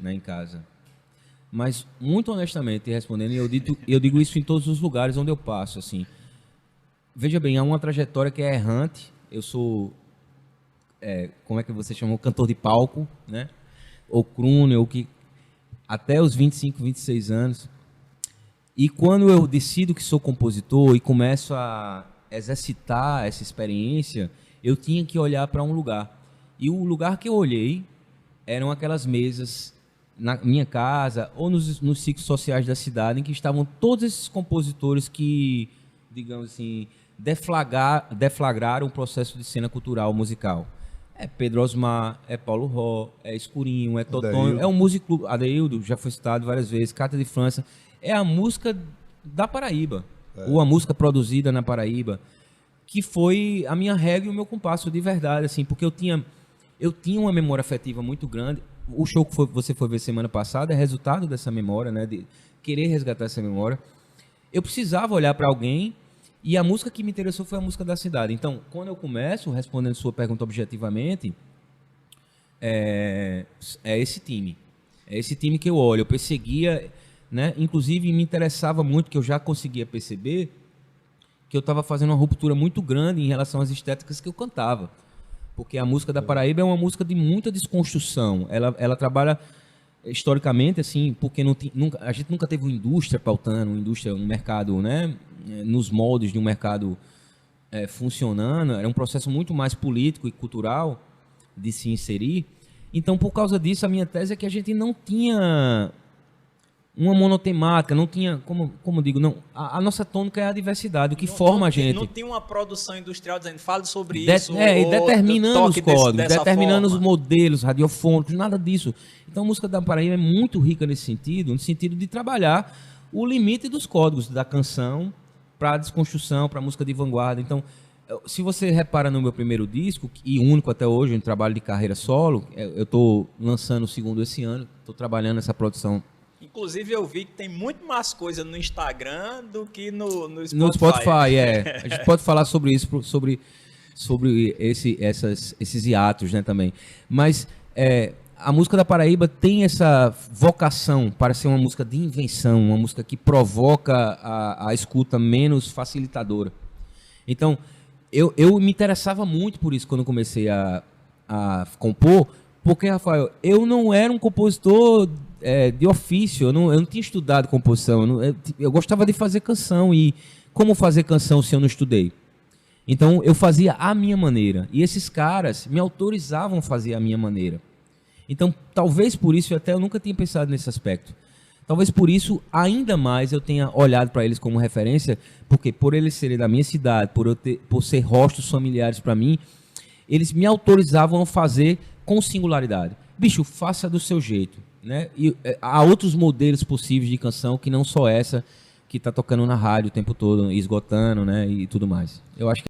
né, em casa. Mas, muito honestamente, respondendo, eu digo isso em todos os lugares onde eu passo, assim. Veja bem, há uma trajetória que é errante. Eu sou, como é que você chamou? Cantor de palco, né? Ou crooner, ou que até os 25, 26 anos. E quando eu decido que sou compositor e começo a exercitar essa experiência, eu tinha que olhar para um lugar. E o lugar que eu olhei eram aquelas mesas na minha casa ou nos ciclos sociais da cidade em que estavam todos esses compositores que, digamos assim, deflagraram o processo de cena cultural musical. É Pedro Osmar, é Paulo Ró, é Escurinho, é Totonho, é um músico, Adeildo, já foi citado várias vezes, Cata de França. É a música da Paraíba, ou a música produzida na Paraíba, que foi a minha regra e o meu compasso de verdade, assim, porque eu tinha uma memória afetiva muito grande. O show que você foi ver semana passada é resultado dessa memória, né, de querer resgatar essa memória. Eu precisava olhar para alguém e a música que me interessou foi a música da cidade. Então, quando eu começo, respondendo sua pergunta objetivamente, é esse time. É esse time que eu olho. Eu perseguia, né, inclusive me interessava muito, que eu já conseguia perceber, que eu estava fazendo uma ruptura muito grande em relação às estéticas que eu cantava. Porque a música da Paraíba é uma música de muita desconstrução. Ela trabalha historicamente, assim, porque a gente nunca teve uma indústria pautando, um mercado, né, nos moldes de um mercado funcionando. Era um processo muito mais político e cultural de se inserir. Então, por causa disso, a minha tese é que a gente não tinha uma monotemática, não tinha, como digo, não, a nossa tônica é a diversidade, o que forma a gente. Não tem uma produção industrial dizendo, fale sobre isso. E determinando os códigos, determinando os modelos radiofônicos, nada disso. Então a música da Paraíba é muito rica nesse sentido, no sentido de trabalhar o limite dos códigos da canção para a desconstrução, para a música de vanguarda. Então, se você repara no meu primeiro disco, e único até hoje, em trabalho de carreira solo, eu estou lançando o segundo esse ano, estou trabalhando essa produção. Inclusive, eu vi que tem muito mais coisa no Instagram do que no Spotify. No Spotify, A gente pode falar sobre isso, sobre esses hiatos, né, também. Mas a música da Paraíba tem essa vocação para ser uma música de invenção, uma música que provoca a escuta menos facilitadora. Então, eu me interessava muito por isso quando comecei a compor, porque, Rafael, eu não era um compositor de ofício, eu não tinha estudado composição, eu gostava de fazer canção, e como fazer canção se eu não estudei? Então eu fazia a minha maneira, e esses caras me autorizavam a fazer a minha maneira. Então talvez por isso, eu nunca tinha pensado nesse aspecto, talvez por isso ainda mais eu tenha olhado para eles como referência, porque por eles serem da minha cidade, por ser rostos familiares para mim, eles me autorizavam a fazer com singularidade. Bicho, faça do seu jeito, né? E há outros modelos possíveis de canção que não só essa que está tocando na rádio o tempo todo, esgotando, né, e tudo mais. Eu acho que